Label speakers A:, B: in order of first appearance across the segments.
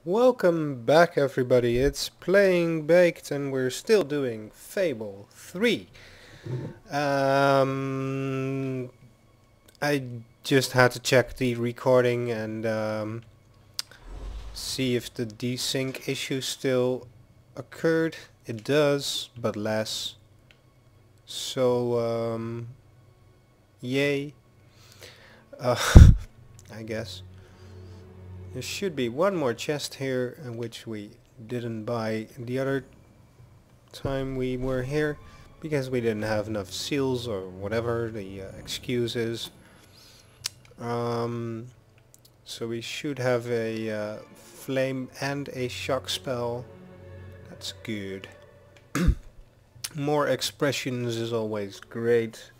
A: Welcome back everybody, it's Playing Baked and we're still doing Fable 3. I just had to check the recording and see if the desync issue still occurred. It does, but less. So, yay. Uh, I guess. There should be one more chest here, which we didn't buy the other time we were here, because we didn't have enough seals or whatever the excuse is. So we should have a flame and a shock spell. That's good. More expressions is always great.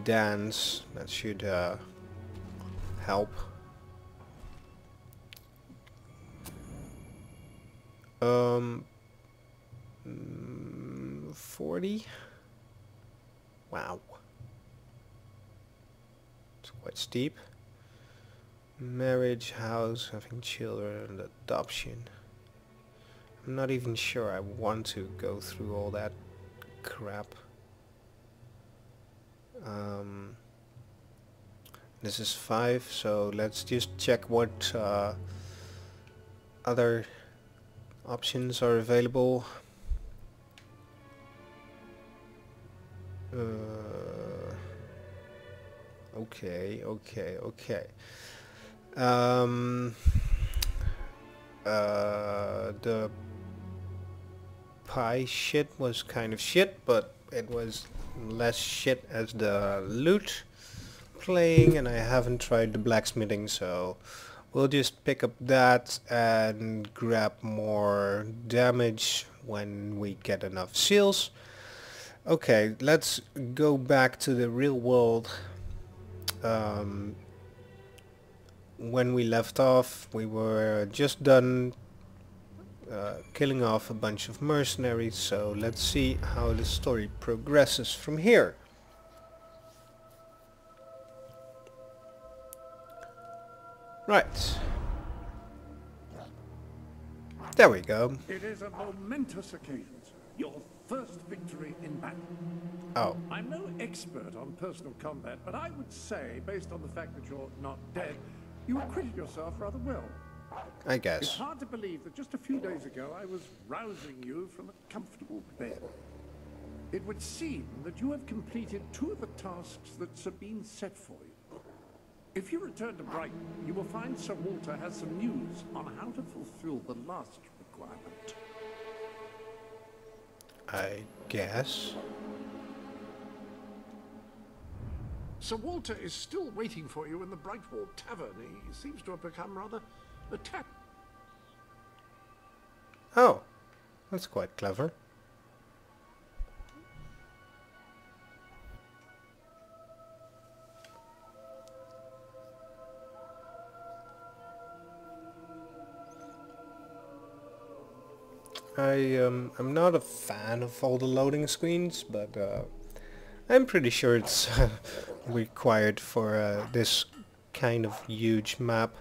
A: Dance, that should help. 40? Wow. It's quite steep. Marriage, house, having children, adoption. I'm not even sure I want to go through all that crap. This is 5, so let's just check what other options are available. Okay. The pie shit was kind of shit, but it was less shit as the loot playing, and I haven't tried the blacksmithing, so we'll just pick up that and grab more damage when we get enough seals. Okay, let's go back to the real world. When we left off, we were just done killing off a bunch of mercenaries, so let's see how the story progresses from here. Right. There we go.
B: It is a momentous occasion, sir. Your first victory in battle.
A: Oh.
B: I'm no expert on personal combat, but I would say, based on the fact that you're not dead, you acquitted yourself rather well.
A: I
B: It's
A: guess.
B: hard to believe that just a few days ago I was rousing you from a comfortable bed. It would seem that you have completed 2 of the tasks that Sabine set for you. If you return to Brighton, you will find Sir Walter has some news on how to fulfill the last requirement.
A: I guess.
B: Sir Walter is still waiting for you in the Brightwall Tavern. He seems to have become rather attached.
A: Oh, that's quite clever. I'm not a fan of all the loading screens, but I'm pretty sure it's required for this kind of huge map.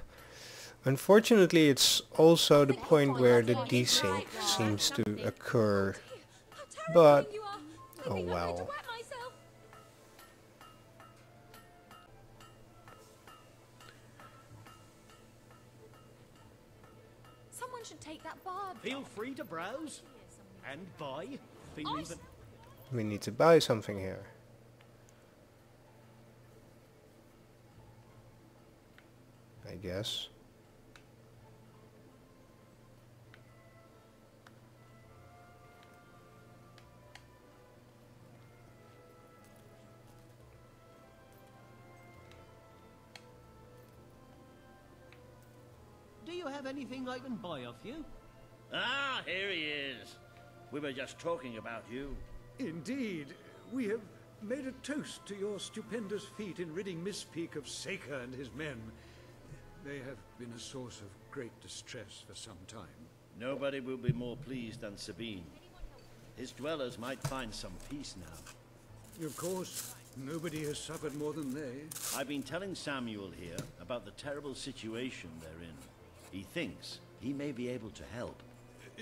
A: Unfortunately, it's also the point where the desync seems to occur, but oh well.
C: Someone should take that barb.
D: Feel free to browse and buy. Feeling that
A: We need to buy something here. I guess.
D: do you have anything I can buy off you?
E: Ah, here he is. We were just talking about you.
F: Indeed, we have made a toast to your stupendous feat in ridding Miss Peak of Saker and his men. They have been a source of great distress for some time.
E: Nobody will be more pleased than Sabine. His dwellers might find some peace now.
F: Of course, nobody has suffered more than they.
E: I've been telling Samuel here about the terrible situation they're in. He thinks He may be able to help.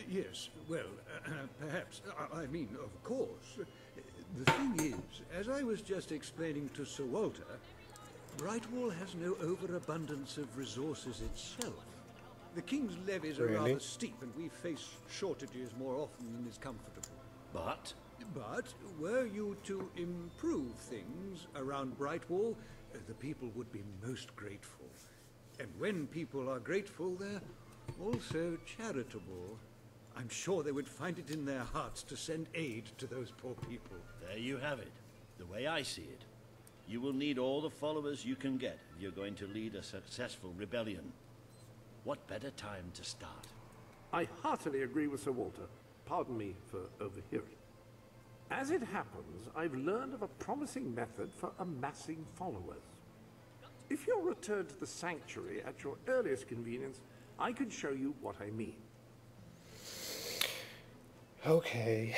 F: Yes, well, perhaps. I mean, of course. The thing is, as I was just explaining to Sir Walter, Brightwall has no overabundance of resources itself. The King's levies are rather steep, and we face shortages more often than is comfortable.
E: But
F: But were you to improve things around Brightwall, the people would be most grateful. And when people are grateful, they're also charitable. I'm sure they would find it in their hearts to send aid to those poor people.
E: there you have it. The way I see it. You will need all the followers you can get if you're going to lead a successful rebellion. What better time to start?
B: I heartily agree with Sir Walter. Pardon me for overhearing. As it happens, I've learned of a promising method for amassing followers. If you'll return to the sanctuary at your earliest convenience, I can show you what I mean.
A: Okay.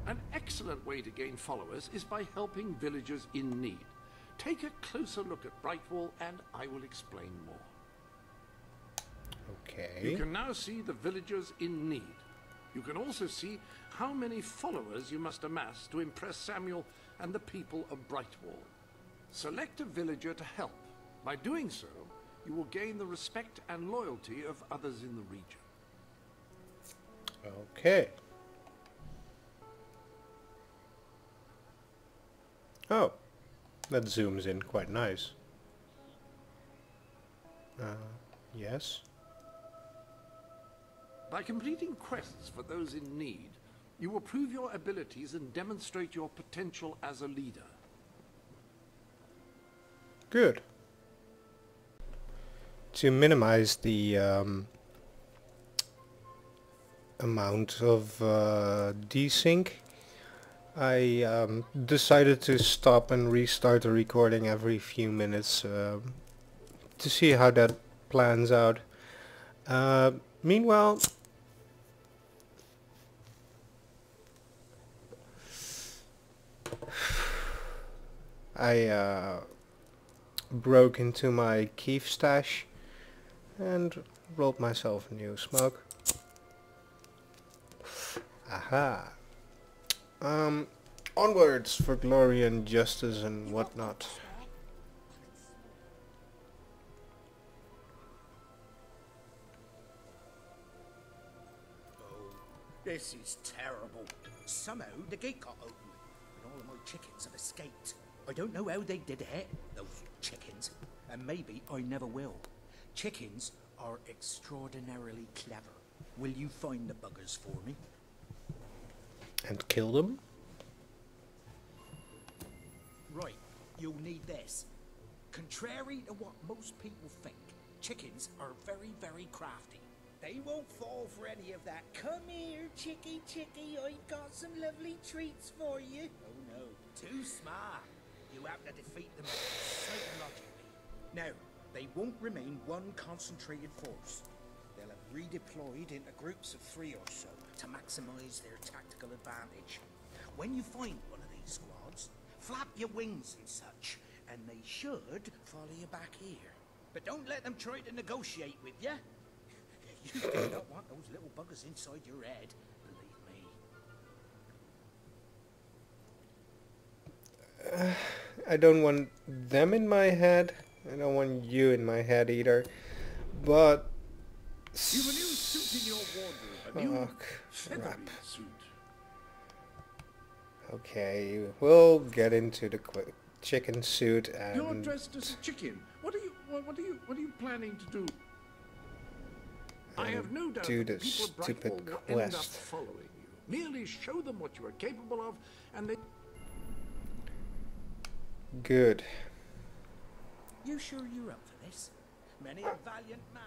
B: An excellent way to gain followers is by helping villagers in need. Take a closer look at Brightwall and I will explain more.
A: Okay.
B: You can now see the villagers in need. You can also see how many followers you must amass to impress Samuel and the people of Brightwall. Select a villager to help. By doing so, you will gain the respect and loyalty of others in the region.
A: Okay. Oh, that zooms in quite nice. Yes.
B: By completing quests for those in need, you will prove your abilities and demonstrate your potential as a leader.
A: Good. To minimize the amount of desync, I decided to stop and restart the recording every few minutes to see how that plans out. Meanwhile, I broke into my Keef stash and rolled myself a new smoke. Aha. Onwards for glory and justice and whatnot.
G: This is terrible. Somehow the gate got open, and all of my chickens have escaped. I don't know how they did it, those chickens, and maybe I never will. Chickens are extraordinarily clever. Will you find the buggers for me?
A: And kill them?
G: Right, you'll need this. Contrary to what most people think, chickens are very, very crafty. They won't fall for any of that. Come here, chickie, chickie, I've got some lovely treats for you. Oh no, too smart. You have to defeat them psychologically. Now, they won't remain one concentrated force. They'll have redeployed into groups of 3 or so to maximize their tactical advantage. When you find one of these squads, flap your wings and such, and they should follow you back here. But don't let them try to negotiate with you. You do not want those little buggers inside your head, believe me.
A: I don't want them in my head. I don't want you in my head either. But...
B: You have a new suit in your wardrobe, a new feathery suit.
A: Okay, we'll get into the chicken suit and...
B: You're dressed as a chicken. What are you planning to do? I have no doubt
A: do
B: that
A: the
B: people of
A: stupid
B: Brightwall will end up
A: quest.
B: following you. Merely show them what you are capable of, and they...
A: Good.
G: You sure you're up for this? Many a valiant man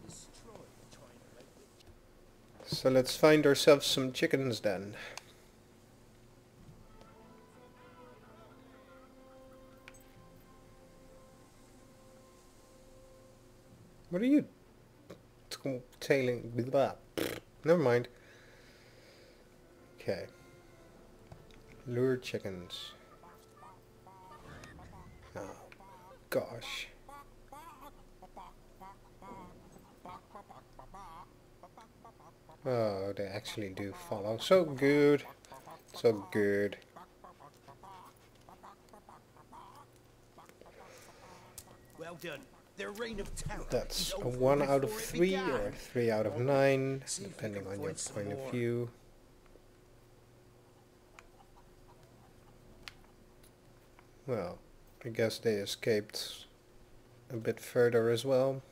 G: has been destroyed trying to make it.
A: So let's find ourselves some chickens then. What are you tailing? Blah. Never mind. Okay. Lure chickens. Oh, gosh. Oh, they actually do follow. So good. So good.
G: Well done. Their reign of terror
A: That's
G: is
A: a
G: over
A: 1 out of
G: before it
A: 3 or
G: began.
A: 3 out of
G: Okay,
A: 9,
G: see if we
A: depending
G: can
A: on your
G: find some
A: point of
G: more.
A: view. Well, I guess they escaped a bit further as well.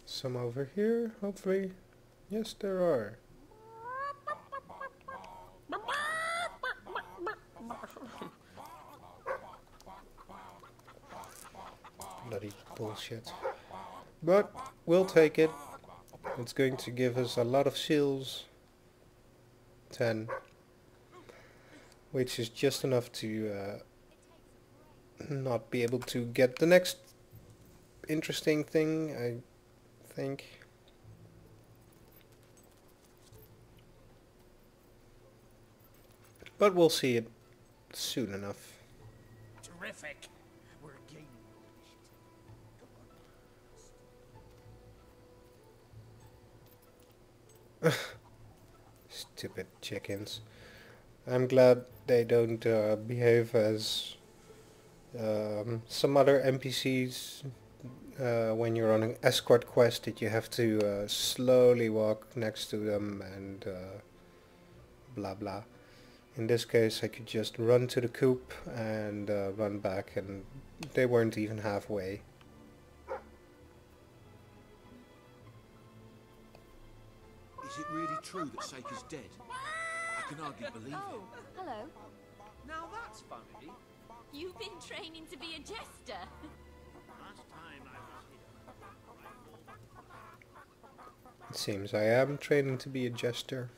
A: Some over here, hopefully. Yes, there are. Bloody bullshit. But we'll take it. It's going to give us a lot of seals. 10. Which is just enough to not be able to get the next interesting thing, I think. But we'll see it soon enough.
G: Terrific. We're gaining initiative.
A: Stupid chickens. I'm glad they don't behave as some other NPCs when you're on an escort quest, that you have to slowly walk next to them and blah blah. In this case I could just run to the coop and run back, and they weren't even halfway.
H: Is it really true that Saker's dead? I can hardly believe
C: Oh,
H: it.
C: hello.
D: Now that's funny.
C: You've been training to be a jester.
E: Last time I was here.
A: It seems I am training to be a jester.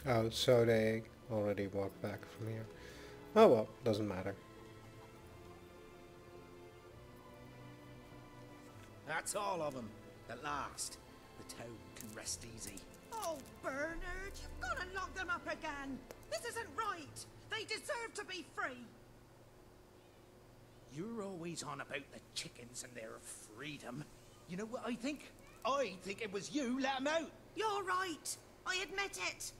A: Oh, so they already walked back from here. Oh well, doesn't matter.
G: That's all of them. At last, the town can rest easy.
D: Oh, Bernard, you've got to lock them up again. This isn't right. They deserve to be free.
G: You're always on about the chickens and their freedom. You know what I think? I think it was you let them out.
D: You're right. I admit it.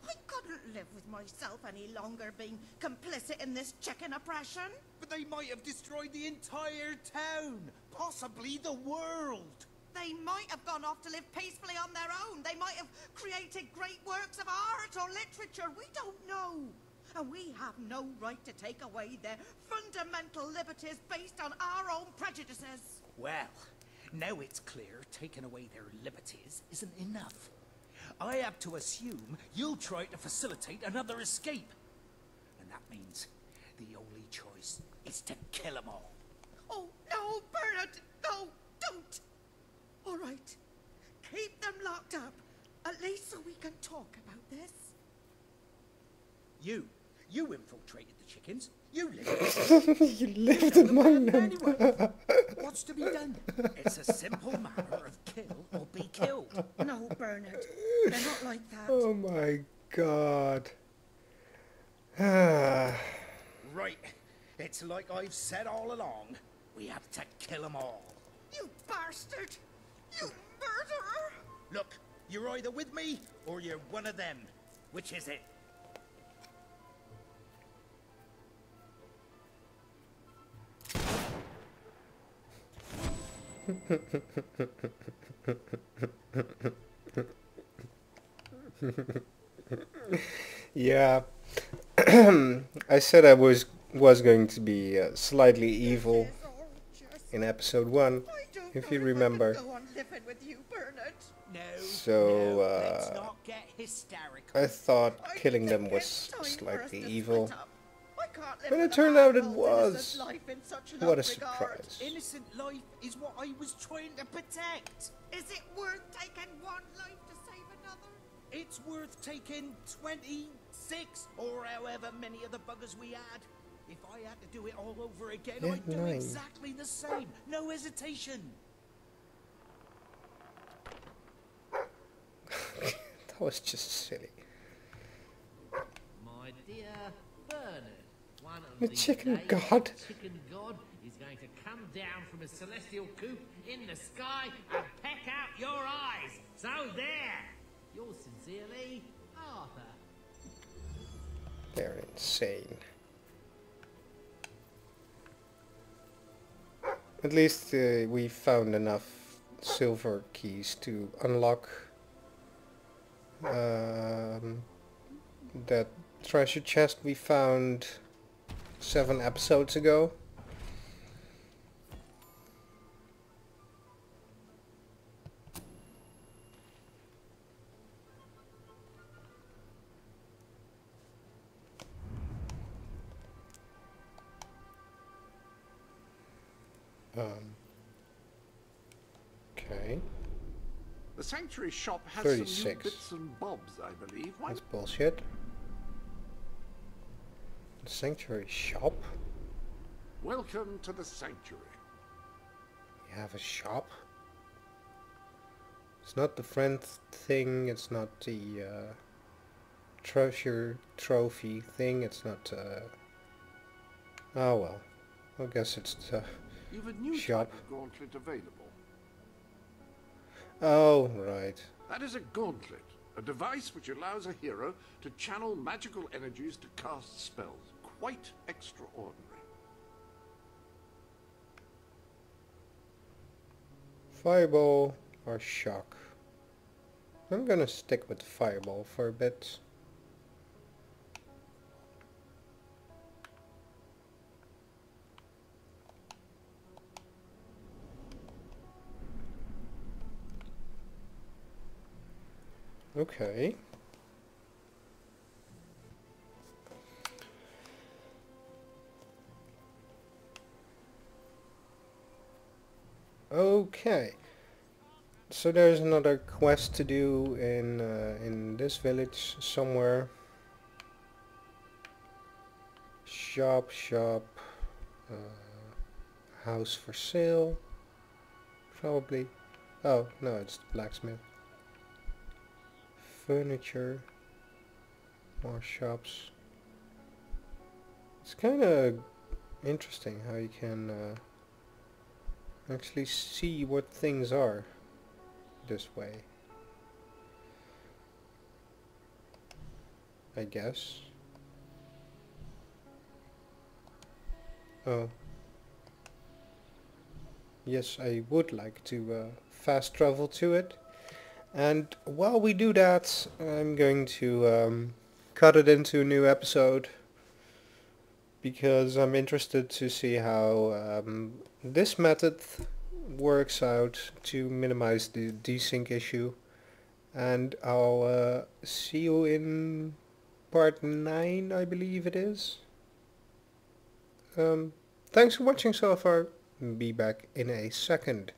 D: I couldn't live with myself any longer being complicit in this chicken oppression.
G: But they might have destroyed the entire town, possibly the world.
D: They might have gone off to live peacefully on their own. They might have created great works of art or literature. We don't know. And we have no right to take away their fundamental liberties based on our own prejudices.
G: Well, now it's clear taking away their liberties isn't enough. I have to assume you'll try to facilitate another escape. And that means the only choice is to kill them all.
D: Oh, no, Bernard! No, don't! All right. Keep them locked up. At least so we can talk about this.
G: You infiltrated the chickens. You lived.
A: You lived among them.
G: Anyway, what's to be done? It's a simple matter of kill or be killed.
D: No, Bernard. They're not like that.
A: Oh my god. Ah.
G: Right. It's like I've said all along. We have to kill them all.
D: You bastard! You murderer!
G: Look, you're either with me or you're one of them. Which is it?
A: Yeah. I said I was going to be slightly evil in episode 1, if you remember.
D: Go on living with you, Bernard.
G: No.
A: So,
G: let's not get hysterical.
A: I thought
D: I
A: killing
D: think
A: them was
D: it's time for us
A: slightly
D: to
A: evil.
D: split up. I can't live
A: And
D: with
A: it turned out it
D: man's
A: was.
D: innocent life in such
A: What a
D: love regard.
A: surprise.
G: Innocent life is what I was trying to protect.
D: Is it worth taking one life to save another?
G: It's worth taking 26 or however many of the buggers we had. If I had to do it all over again,
A: Yeah,
G: I'd do
A: 9.
G: exactly the same. No hesitation.
A: That was just silly.
I: My dear Bernard, one of
A: The
I: these
A: chicken
I: days,
A: god.
I: the chicken god is going to come down from a celestial coop in the sky and peck out your eyes. So there. Yours sincerely, Arthur.
A: They're insane. At least we found enough silver keys to unlock that treasure chest we found 7 episodes ago. Okay,
B: The Sanctuary shop has some new
A: 36.
B: bits and bobs, I believe. Why
A: that's bullshit. The Sanctuary shop?
B: welcome to the Sanctuary.
A: You have a shop? It's not the friend thing, it's not the treasure trophy thing, it's not oh well. I guess it's the
B: You've a new
A: shop.
B: type of gauntlet available.
A: Oh, right.
B: That is a gauntlet, a device which allows a hero to channel magical energies to cast spells. Quite extraordinary.
A: Fireball or shock? I'm gonna stick with fireball for a bit. Okay. Okay. So there's another quest to do in this village somewhere. Shop, house for sale. Probably. Oh, no, it's the blacksmith. Furniture. More shops. It's kind of interesting how you can actually see what things are this way, I guess. Oh. Yes, I would like to fast travel to it. And while we do that, I'm going to cut it into a new episode, because I'm interested to see how this method works out to minimize the desync issue. And I'll see you in part 9, I believe it is. Thanks for watching so far. Be back in a second.